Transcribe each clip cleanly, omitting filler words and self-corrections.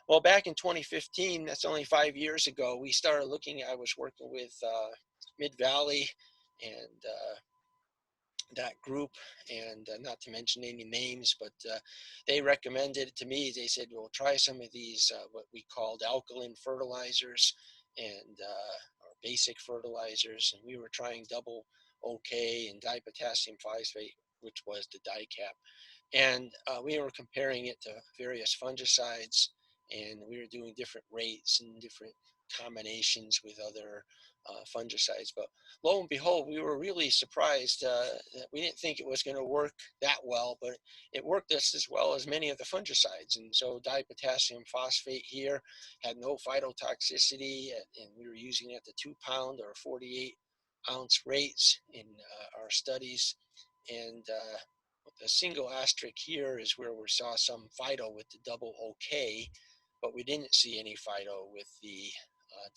Well, back in 2015, that's only 5 years ago, we started looking. I was working with Mid Valley and that group, and not to mention any names, but they recommended it to me. They said, "Well, try some of these what we called alkaline fertilizers and or basic fertilizers." And we were trying double OK and dipotassium phosphate, which was the dicap, and we were comparing it to various fungicides, and we were doing different rates and different combinations with other fungicides. But lo and behold, we were really surprised that we didn't think it was going to work that well, but it worked just as well as many of the fungicides. And so dipotassium phosphate here had no phytotoxicity, and we were using it at the 2 pound or 48-ounce rates in our studies. And the single asterisk here is where we saw some phyto with the double OK, but we didn't see any phyto with the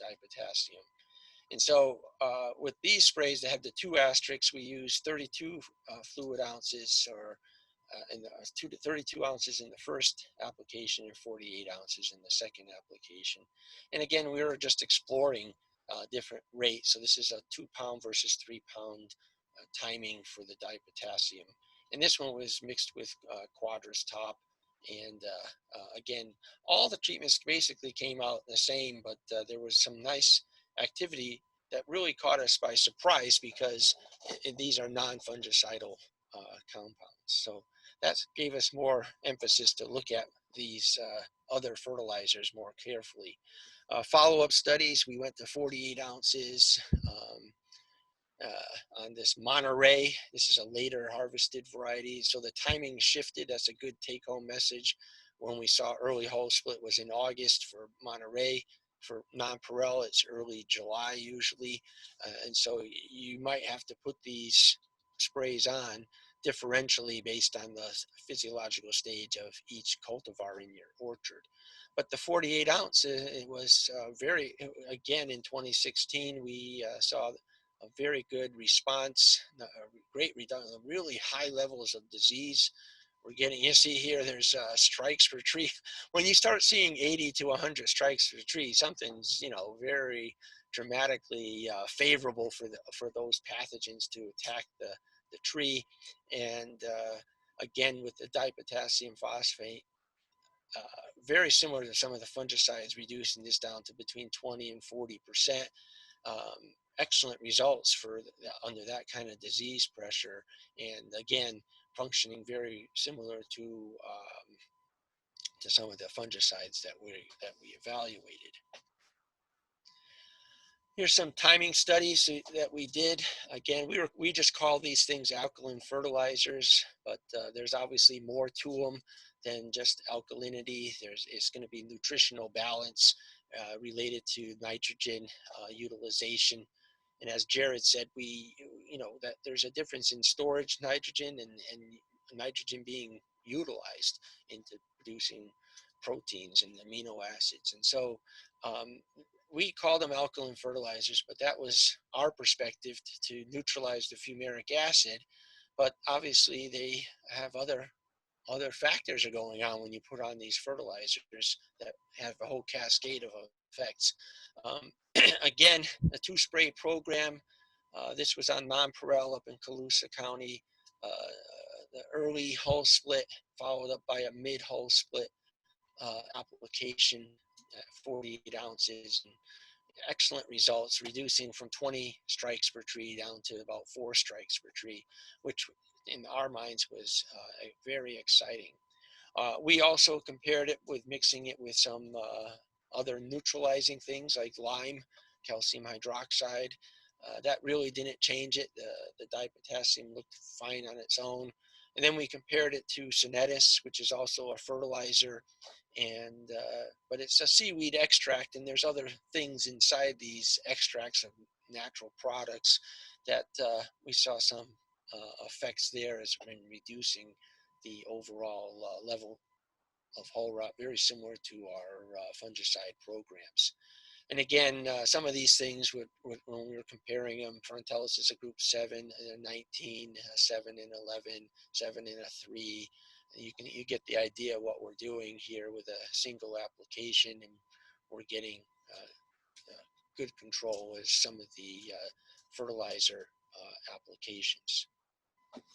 dipotassium. And so with these sprays that have the 2 asterisks, we use 32 fluid ounces, or in the 2 to 32 ounces in the first application and 48 ounces in the second application. And again, we were just exploring different rates. So this is a 2 pound versus 3 pound timing for the dipotassium. And this one was mixed with Quadra's top. And again, all the treatments basically came out the same, but there was some nice activity that really caught us by surprise, because these are non-fungicidal compounds. So that gave us more emphasis to look at these other fertilizers more carefully. Follow-up studies, we went to 48 ounces on this Monterey. This is a later harvested variety, so the timing shifted. That's a good take-home message. When we saw early whole split was in August for Monterey. For nonpareil, it's early July usually, and so you might have to put these sprays on differentially based on the physiological stage of each cultivar in your orchard. But the 48 ounce, it was again in 2016, we saw a very good response, a great reduction, really high levels of disease. We're getting, you see here, there's strikes per tree. When you start seeing 80 to 100 strikes per tree, something's, very dramatically favorable for those pathogens to attack the tree. And again, with the dipotassium phosphate, very similar to some of the fungicides, reducing this down to between 20 and 40%. Excellent results for under that kind of disease pressure, and again, functioning very similar to some of the fungicides that we evaluated. Here's some timing studies that we did. Again, we just call these things alkaline fertilizers, but there's obviously more to them than just alkalinity. It's going to be nutritional balance related to nitrogen utilization. And as Jared said, that there's a difference in storage nitrogen and nitrogen being utilized into producing proteins and amino acids. And so we call them alkaline fertilizers, but that was our perspective to neutralize the fumaric acid. But obviously they have other factors are going on when you put on these fertilizers that have a whole cascade of effects. Again, a 2-spray program. This was on nonpareil up in Colusa County. The early hull split followed up by a mid-hull split application at 48 ounces. And excellent results, reducing from 20 strikes per tree down to about 4 strikes per tree, which in our minds was very exciting. We also compared it with mixing it with some other neutralizing things like lime, calcium hydroxide. That really didn't change it. The dipotassium looked fine on its own. And then we compared it to Synetis, which is also a fertilizer, and but it's a seaweed extract, and there's other things inside these extracts of natural products that we saw some effects there as when reducing the overall level of whole rot, very similar to our fungicide programs. And again, some of these things when we were comparing them, Frontalis is a group 7, 19, 7 and 11, 7 and a 3. You get the idea of what we're doing here with a single application, and we're getting good control with some of the fertilizer applications.